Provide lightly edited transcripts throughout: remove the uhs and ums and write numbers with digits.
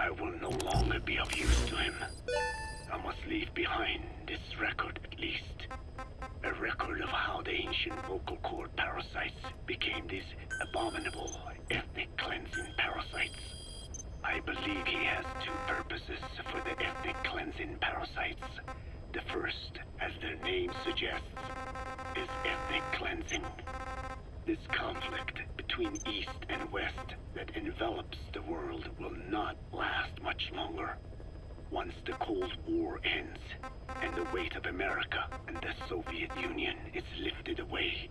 I will no longer be of use to him. I must leave behind this record at least. A record of how the ancient vocal cord parasites became these abominable ethnic cleansing parasites. I believe he has two purposes for the ethnic cleansing parasites. The first, as their name suggests, is ethnic cleansing. This conflict between East and West that envelops the world will not last much longer. Once the Cold War ends, and the weight of America and the Soviet Union is lifted away,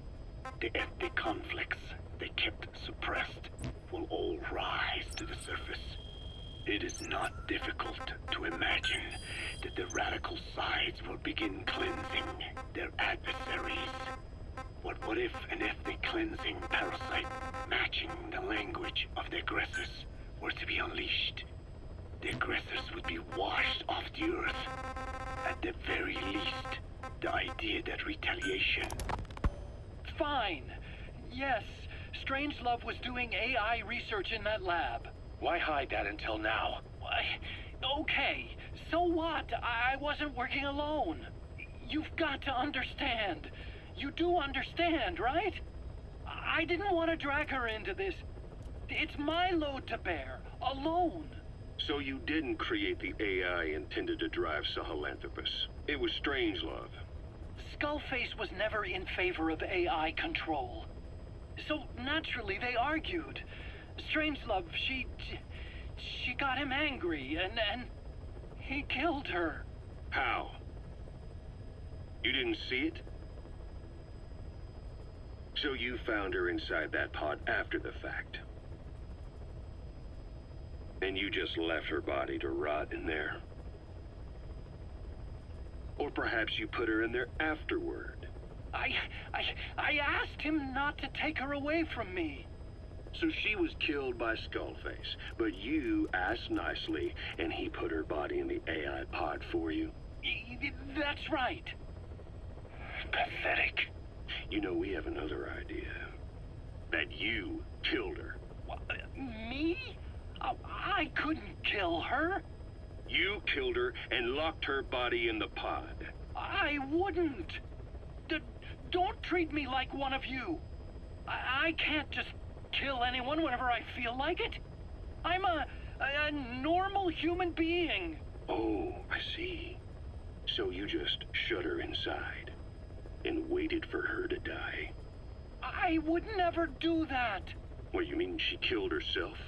the ethnic conflicts they kept suppressed will all rise to the surface. It is not difficult to imagine that the radical sides will begin cleansing their adversaries. But what if an ethnic cleansing parasite matching the language of the aggressors were to be unleashed? The aggressors would be washed off the earth. At the very least, the idea that retaliation... Fine. Yes, Strangelove was doing AI research in that lab. Why hide that until now? Okay, so what? I wasn't working alone. You've got to understand. You do understand, right? I didn't want to drag her into this. It's my load to bear, alone. So you didn't create the AI intended to drive Sahelanthropus. It was Strangelove. Skullface was never in favor of AI control. So naturally they argued. Strangelove, she got him angry and he killed her. How? You didn't see it? So you found her inside that pod after the fact. And you just left her body to rot in there. Or perhaps you put her in there afterward. I asked him not to take her away from me. So she was killed by Skullface, but you asked nicely, and he put her body in the AI pod for you? That's right. Pathetic. You know, we have another idea. That you killed her. What, me? I couldn't kill her. You killed her and locked her body in the pod. I wouldn't. Don't treat me like one of you. I can't just kill anyone whenever I feel like it. I'm a normal human being. Oh, I see. So you just shut her inside and waited for her to die. I would never do that. What, you mean she killed herself?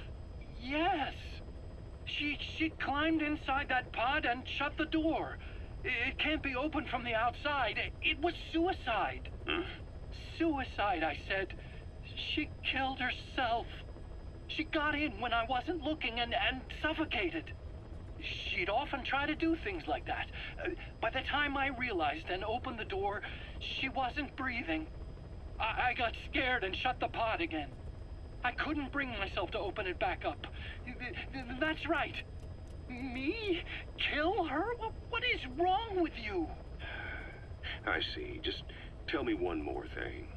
Yes. She climbed inside that pod and shut the door. It can't be opened from the outside. It was suicide. Suicide, I said. She killed herself. She got in when I wasn't looking and suffocated. She'd often try to do things like that. By the time I realized and opened the door, she wasn't breathing. I got scared and shut the pod again. I couldn't bring myself to open it back up. That's right. Me? Kill her? What is wrong with you? I see. Just tell me one more thing.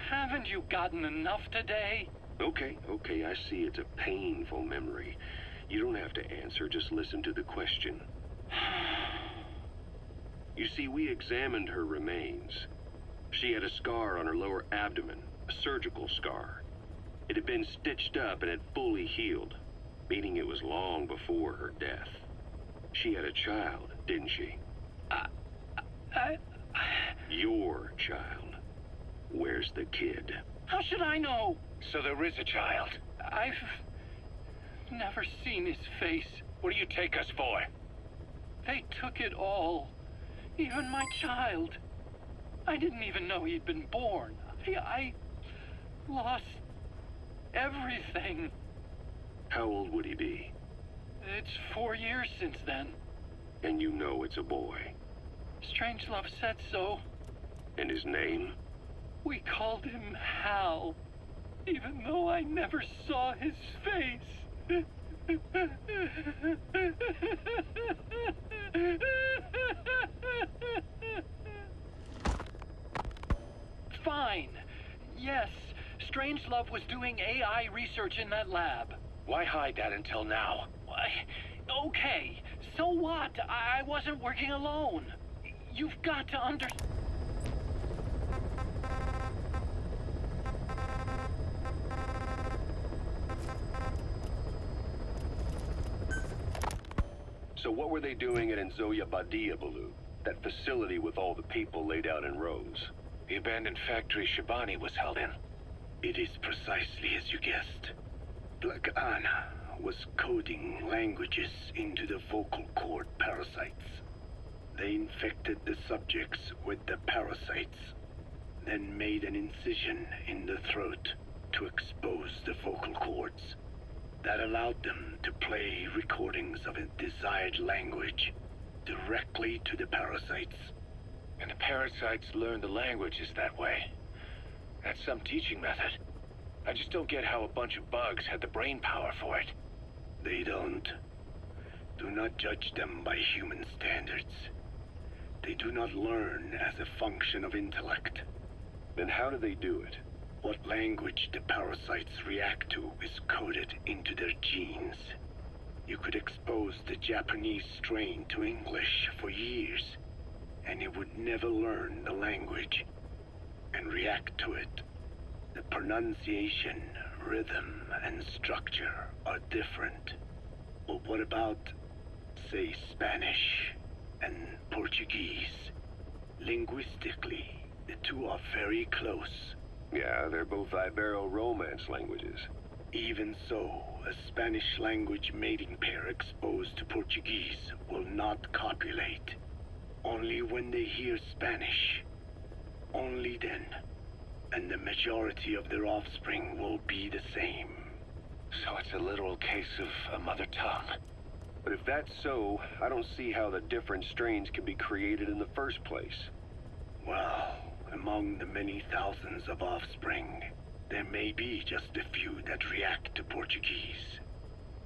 Haven't you gotten enough today? Okay, I see it's a painful memory. You don't have to answer, just listen to the question. You see, we examined her remains. She had a scar on her lower abdomen, a surgical scar. It had been stitched up and had fully healed, meaning it was long before her death. She had a child, didn't she? Your child. Where's the kid? How should I know? So there is a child. I've never seen his face. What do you take us for? They took it all. Even my child. I didn't even know he'd been born. I lost everything. How old would he be? It's 4 years since then. And you know it's a boy. Strangelove said so. And his name? We called him Hal, even though I never saw his face. Fine. Yes, Strangelove was doing AI research in that lab. Why hide that until now? Why? Okay, so what? I wasn't working alone. You've got to understand. So what were they doing at Nzoya Badia, Baloo? That facility with all the people laid out in rows? The abandoned factory Shabani was held in. It is precisely as you guessed. Black Anna was coding languages into the vocal cord parasites. They infected the subjects with the parasites, then made an incision in the throat to expose the vocal cords. That allowed them to play recordings of a desired language directly to the parasites. And the parasites learn the languages that way. That's some teaching method. I just don't get how a bunch of bugs had the brain power for it. They don't. Do not judge them by human standards. They do not learn as a function of intellect. Then how do they do it? What language the parasites react to is coded into their genes. You could expose the Japanese strain to English for years, and it would never learn the language and react to it. The pronunciation, rhythm, and structure are different. But what about, say, Spanish and Portuguese? Linguistically, the two are very close. Yeah, they're both Ibero-Romance languages. Even so, a Spanish language mating pair exposed to Portuguese will not copulate. Only when they hear Spanish. Only then. And the majority of their offspring will be the same. So it's a literal case of a mother tongue. But if that's so, I don't see how the different strains can be created in the first place. Well, among the many thousands of offspring, there may be just a few that react to Portuguese.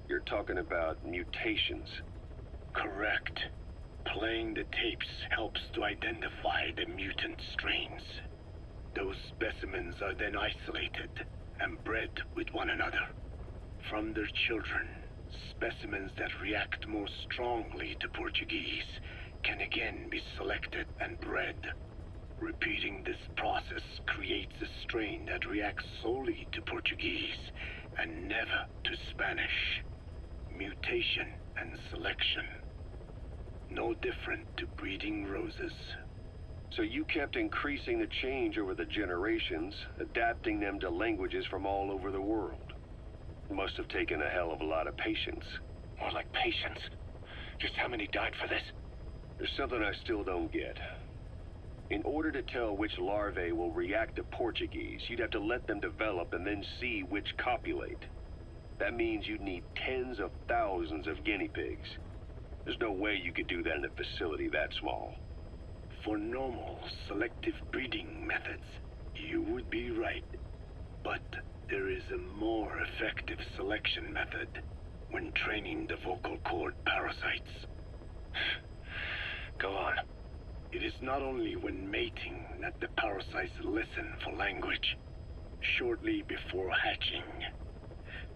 You're talking about mutations. Correct. Playing the tapes helps to identify the mutant strains. Those specimens are then isolated and bred with one another. From their children, specimens that react more strongly to Portuguese can again be selected and bred. Repeating this process creates a strain that reacts solely to Portuguese and never to Spanish. Mutation and selection. No different to breeding roses. So you kept increasing the change over the generations, adapting them to languages from all over the world. Must have taken a hell of a lot of patience. More like patience. Just how many died for this? There's something I still don't get. In order to tell which larvae will react to Portuguese, you'd have to let them develop and then see which copulate. That means you'd need tens of thousands of guinea pigs. There's no way you could do that in a facility that small. For normal selective breeding methods, you would be right. But there is a more effective selection method when training the vocal cord parasites. Go on. It is not only when mating that the parasites listen for language. Shortly before hatching,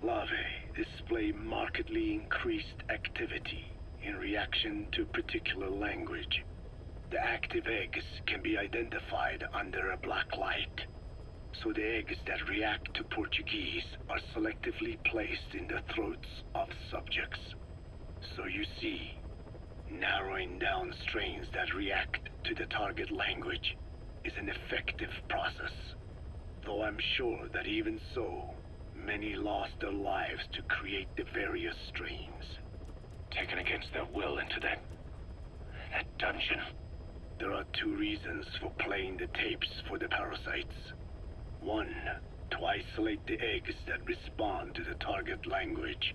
larvae display markedly increased activity in reaction to particular language. The active eggs can be identified under a black light. So the eggs that react to Portuguese are selectively placed in the throats of subjects. So you see, narrowing down strains that react to the target language is an effective process. Though I'm sure that even so, many lost their lives to create the various strains. Taken against their will into that dungeon. There are two reasons for playing the tapes for the parasites. One, to isolate the eggs that respond to the target language.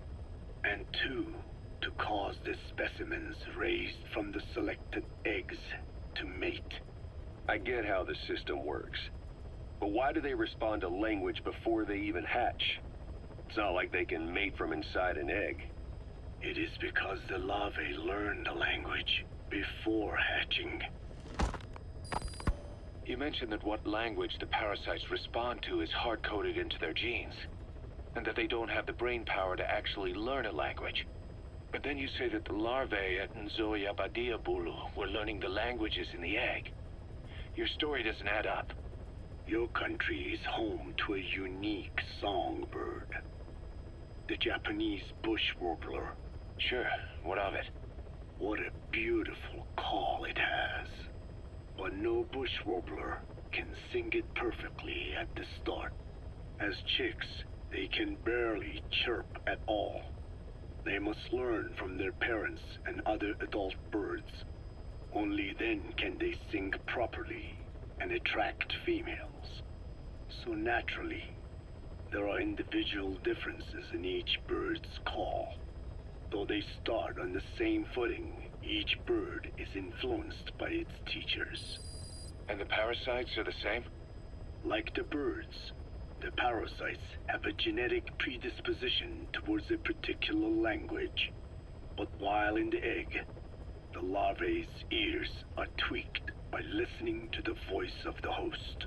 And two, to cause the specimens raised from the selected eggs to mate. I get how the system works. But why do they respond to language before they even hatch? It's not like they can mate from inside an egg. It is because the larvae learn the language before hatching. You mentioned that what language the parasites respond to is hard-coded into their genes. and that they don't have the brain power to actually learn a language. But then you say that the larvae at Nzoia Badia Bulu were learning the languages in the egg. Your story doesn't add up. Your country is home to a unique songbird. The Japanese bush warbler. Sure, what of it? What a beautiful call it has. But no bush warbler can sing it perfectly at the start. As chicks, they can barely chirp at all. They must learn from their parents and other adult birds. Only then can they sing properly and attract females. So naturally, there are individual differences in each bird's call. Though they start on the same footing, each bird is influenced by its teachers. And the parasites are the same? Like the birds, the parasites have a genetic predisposition towards a particular language. But while in the egg, the larvae's ears are tweaked by listening to the voice of the host.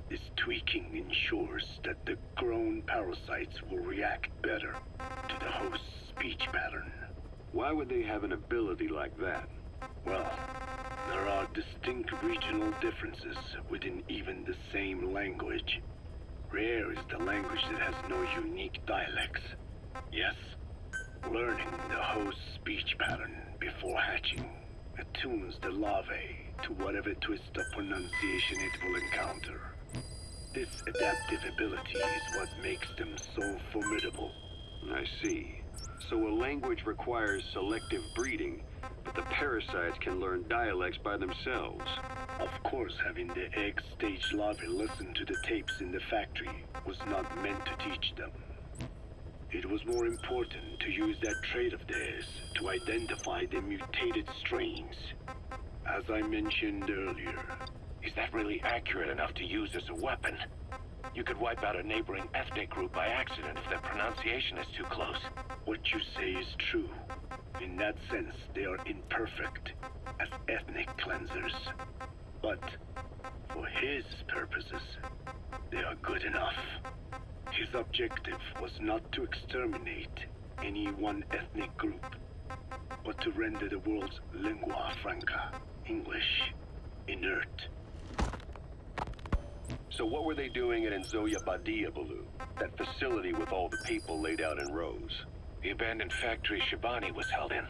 This tweaking ensures that the grown parasites will react better to the host's speech pattern. Why would they have an ability like that? Well, there are distinct regional differences within even the same language. Rare is the language that has no unique dialects. Yes, learning the host's speech pattern before hatching attunes the larvae to whatever twist of pronunciation it will encounter. This adaptive ability is what makes them so formidable. I see. So a language requires selective breeding, but the parasites can learn dialects by themselves. Of course, having the egg-stage larvae listen to the tapes in the factory was not meant to teach them. It was more important to use that trait of theirs to identify the mutated strains. As I mentioned earlier, Is that really accurate enough to use as a weapon? You could wipe out a neighboring ethnic group by accident if their pronunciation is too close. what you say is true. In that sense, they are imperfect as ethnic cleansers. But for his purposes, they are good enough. His objective was not to exterminate any one ethnic group, but to render the world's lingua franca, English, inert. So what were they doing at Nzoia Badia Bulu, that facility with all the people laid out in rows? The abandoned factory Shibani was held in.